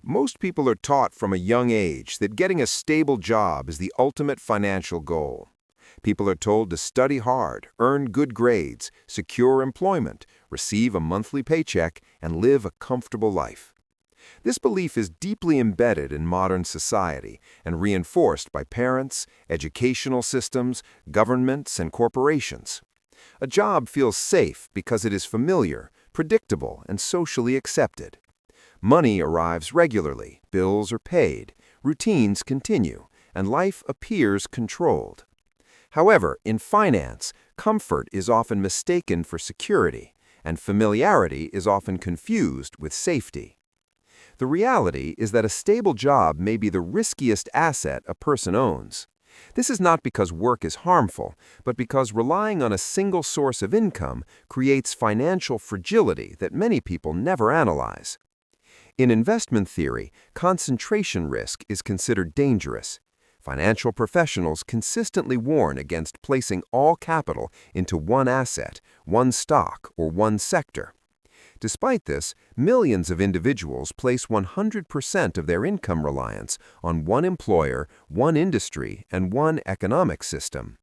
Most people are taught from a young age that getting a stable job is the ultimate financial goal. People are told to study hard, earn good grades, secure employment, receive a monthly paycheck, and live a comfortable life. This belief is deeply embedded in modern society and reinforced by parents, educational systems, governments, and corporations. A job feels safe because it is familiar, predictable, and socially accepted. Money arrives regularly, bills are paid, routines continue, and life appears controlled. However, in finance, comfort is often mistaken for security, and familiarity is often confused with safety. The reality is that a stable job may be the riskiest asset a person owns. This is not because work is harmful, but because relying on a single source of income creates financial fragility that many people never analyze. In investment theory, concentration risk is considered dangerous. Financial professionals consistently warn against placing all capital into one asset, one stock, or one sector. Despite this, millions of individuals place 100% of their income reliance on one employer, one industry, and one economic system.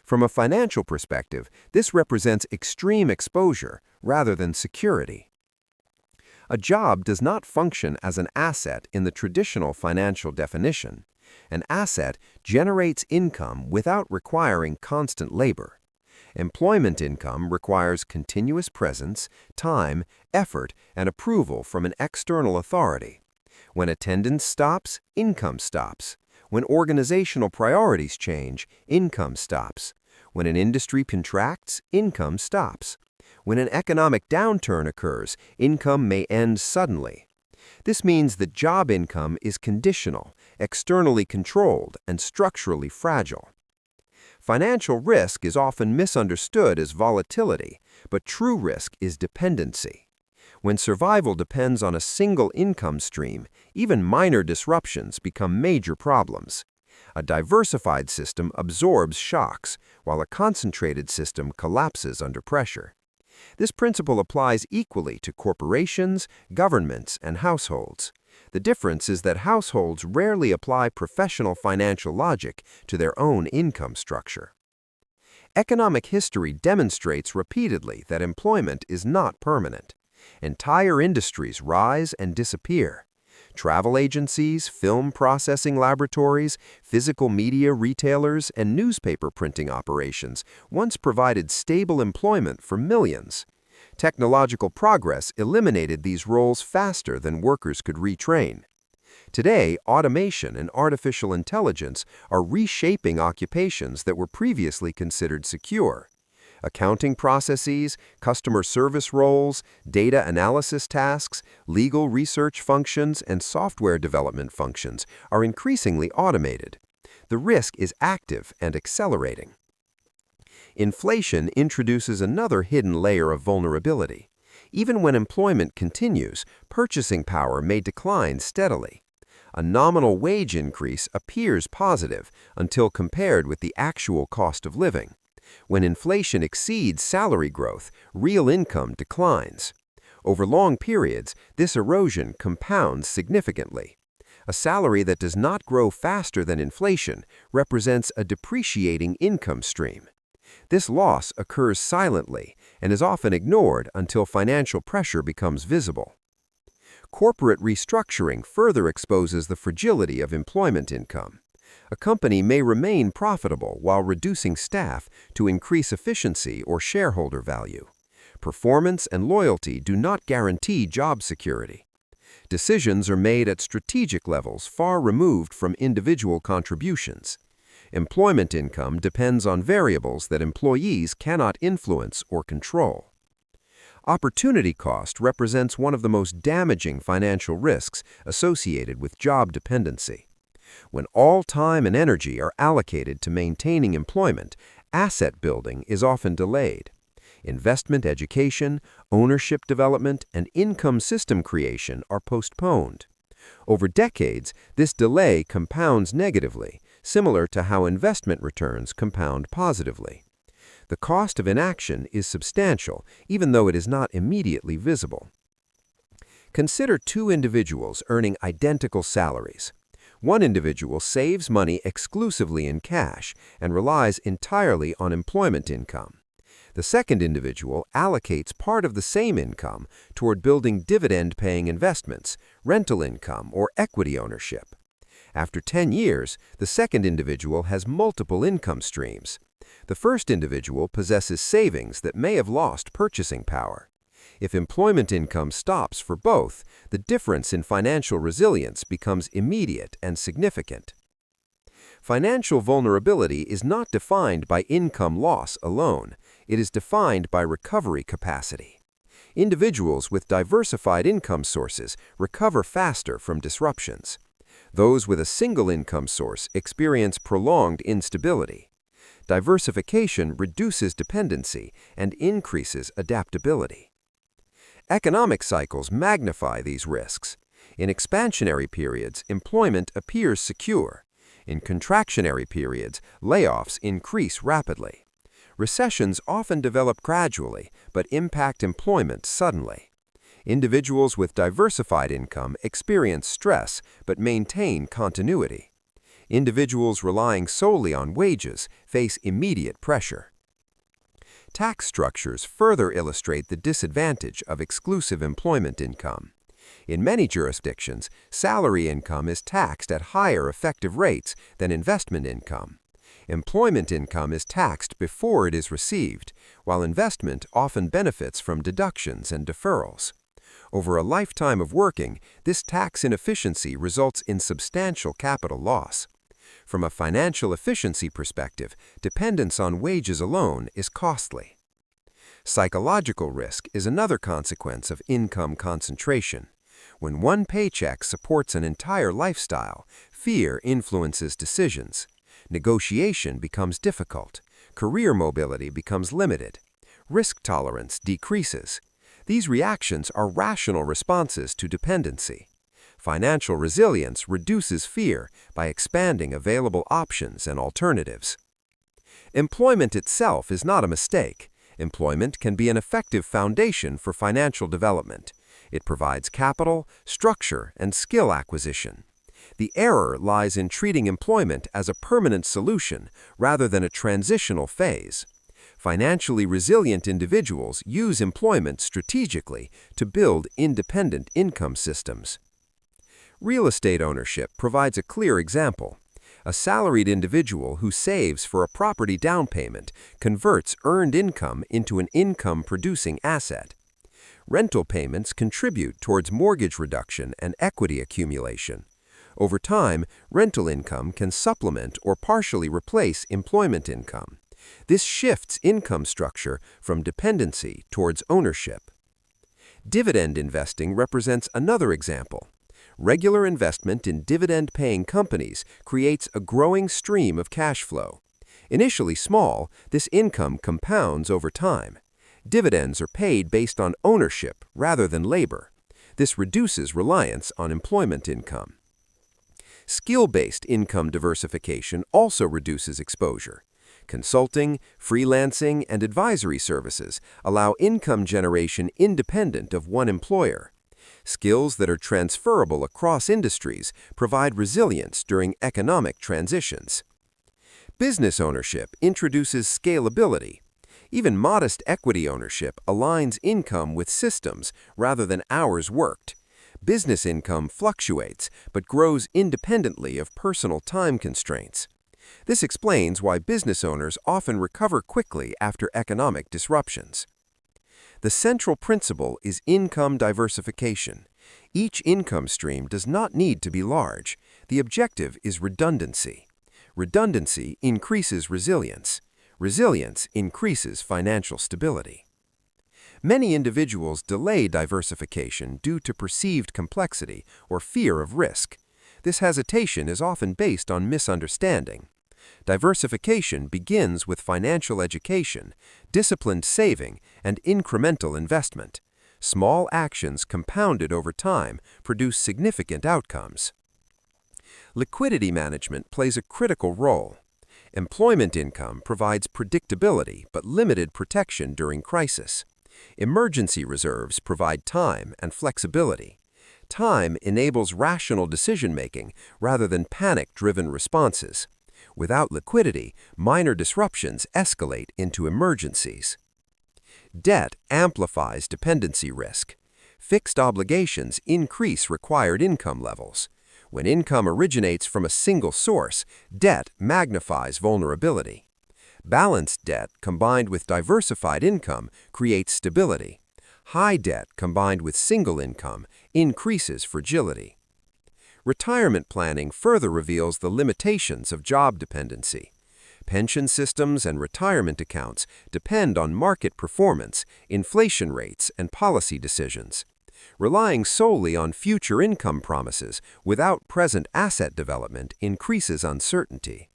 From a financial perspective, this represents extreme exposure rather than security. A job does not function as an asset in the traditional financial definition. An asset generates income without requiring constant labor. Employment income requires continuous presence, time, effort, and approval from an external authority. When attendance stops, income stops. When organizational priorities change, income stops. When an industry contracts, income stops. When an economic downturn occurs, income may end suddenly. This means that job income is conditional, externally controlled, and structurally fragile. Financial risk is often misunderstood as volatility, but true risk is dependency. When survival depends on a single income stream, even minor disruptions become major problems. A diversified system absorbs shocks, while a concentrated system collapses under pressure. This principle applies equally to corporations, governments, and households. The difference is that households rarely apply professional financial logic to their own income structure. Economic history demonstrates repeatedly that employment is not permanent. Entire industries rise and disappear. Travel agencies, film processing laboratories, physical media retailers, and newspaper printing operations once provided stable employment for millions. Technological progress eliminated these roles faster than workers could retrain. Today, automation and artificial intelligence are reshaping occupations that were previously considered secure. Accounting processes, customer service roles, data analysis tasks, legal research functions, and software development functions are increasingly automated. The risk is active and accelerating. Inflation introduces another hidden layer of vulnerability. Even when employment continues, purchasing power may decline steadily. A nominal wage increase appears positive until compared with the actual cost of living. When inflation exceeds salary growth, real income declines. Over long periods, this erosion compounds significantly. A salary that does not grow faster than inflation represents a depreciating income stream. This loss occurs silently and is often ignored until financial pressure becomes visible. Corporate restructuring further exposes the fragility of employment income. A company may remain profitable while reducing staff to increase efficiency or shareholder value. Performance and loyalty do not guarantee job security. Decisions are made at strategic levels far removed from individual contributions. Employment income depends on variables that employees cannot influence or control. Opportunity cost represents one of the most damaging financial risks associated with job dependency. When all time and energy are allocated to maintaining employment, asset building is often delayed. Investment education, ownership development, and income system creation are postponed. Over decades, this delay compounds negatively, similar to how investment returns compound positively. The cost of inaction is substantial, even though it is not immediately visible. Consider two individuals earning identical salaries. One individual saves money exclusively in cash and relies entirely on employment income. The second individual allocates part of the same income toward building dividend-paying investments, rental income, or equity ownership. After 10 years, the second individual has multiple income streams. The first individual possesses savings that may have lost purchasing power. If employment income stops for both, the difference in financial resilience becomes immediate and significant. Financial vulnerability is not defined by income loss alone. It is defined by recovery capacity. Individuals with diversified income sources recover faster from disruptions. Those with a single income source experience prolonged instability. Diversification reduces dependency and increases adaptability. Economic cycles magnify these risks. In expansionary periods, employment appears secure. In contractionary periods, layoffs increase rapidly. Recessions often develop gradually, but impact employment suddenly. Individuals with diversified income experience stress but maintain continuity. Individuals relying solely on wages face immediate pressure. Tax structures further illustrate the disadvantage of exclusive employment income. In many jurisdictions, salary income is taxed at higher effective rates than investment income. Employment income is taxed before it is received, while investment often benefits from deductions and deferrals. Over a lifetime of working, this tax inefficiency results in substantial capital loss. From a financial efficiency perspective, dependence on wages alone is costly. Psychological risk is another consequence of income concentration. When one paycheck supports an entire lifestyle, fear influences decisions. Negotiation becomes difficult. Career mobility becomes limited. Risk tolerance decreases. These reactions are rational responses to dependency. Financial resilience reduces fear by expanding available options and alternatives. Employment itself is not a mistake. Employment can be an effective foundation for financial development. It provides capital, structure, and skill acquisition. The error lies in treating employment as a permanent solution rather than a transitional phase. Financially resilient individuals use employment strategically to build independent income systems. Real estate ownership provides a clear example. A salaried individual who saves for a property down payment converts earned income into an income-producing asset. Rental payments contribute towards mortgage reduction and equity accumulation. Over time, rental income can supplement or partially replace employment income. This shifts income structure from dependency towards ownership. Dividend investing represents another example. Regular investment in dividend-paying companies creates a growing stream of cash flow. Initially small, this income compounds over time. Dividends are paid based on ownership rather than labor. This reduces reliance on employment income. Skill-based income diversification also reduces exposure. Consulting, freelancing, and advisory services allow income generation independent of one employer. Skills that are transferable across industries provide resilience during economic transitions. Business ownership introduces scalability. Even modest equity ownership aligns income with systems rather than hours worked. Business income fluctuates but grows independently of personal time constraints. This explains why business owners often recover quickly after economic disruptions. The central principle is income diversification. Each income stream does not need to be large. The objective is redundancy. Redundancy increases resilience. Resilience increases financial stability. Many individuals delay diversification due to perceived complexity or fear of risk. This hesitation is often based on misunderstanding. Diversification begins with financial education, disciplined saving, and incremental investment. Small actions compounded over time produce significant outcomes. Liquidity management plays a critical role. Employment income provides predictability but limited protection during crisis. Emergency reserves provide time and flexibility. Time enables rational decision-making rather than panic-driven responses. Without liquidity, minor disruptions escalate into emergencies. Debt amplifies dependency risk. Fixed obligations increase required income levels. When income originates from a single source, debt magnifies vulnerability. Balanced debt combined with diversified income creates stability. High debt combined with single income increases fragility. Retirement planning further reveals the limitations of job dependency. Pension systems and retirement accounts depend on market performance, inflation rates, and policy decisions. Relying solely on future income promises without present asset development increases uncertainty.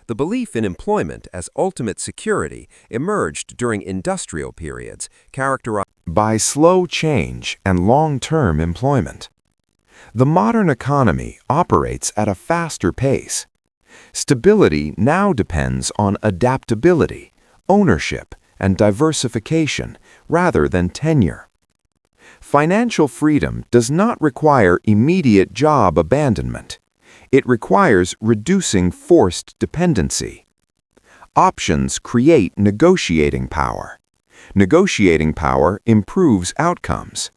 The belief in employment as ultimate security emerged during industrial periods characterized by slow change and long-term employment. The modern economy operates at a faster pace. Stability now depends on adaptability, ownership, and diversification rather than tenure. Financial freedom does not require immediate job abandonment. It requires reducing forced dependency. Options create negotiating power. Negotiating power improves outcomes.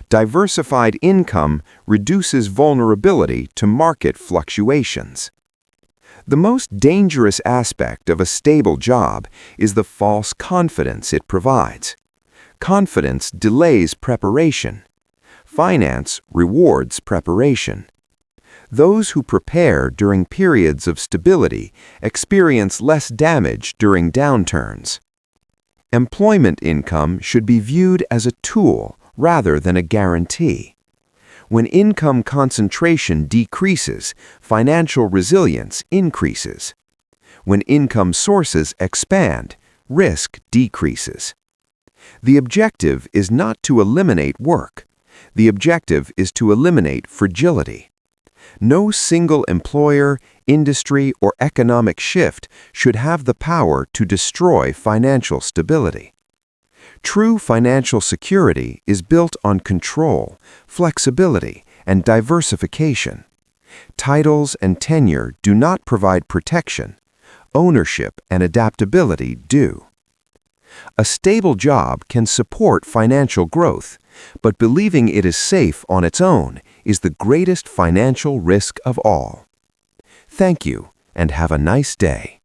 Diversified income reduces vulnerability to market fluctuations. The most dangerous aspect of a stable job is the false confidence it provides. Confidence delays preparation. Finance rewards preparation. Those who prepare during periods of stability experience less damage during downturns. Employment income should be viewed as a tool rather than a guarantee. When income concentration decreases, financial resilience increases. When income sources expand, risk decreases. The objective is not to eliminate work. The objective is to eliminate fragility. No single employer, industry, or economic shift should have the power to destroy financial stability. True financial security is built on control, flexibility, and diversification. Titles and tenure do not provide protection. Ownership and adaptability do. A stable job can support financial growth, but believing it is safe on its own is the greatest financial risk of all. Thank you, and have a nice day.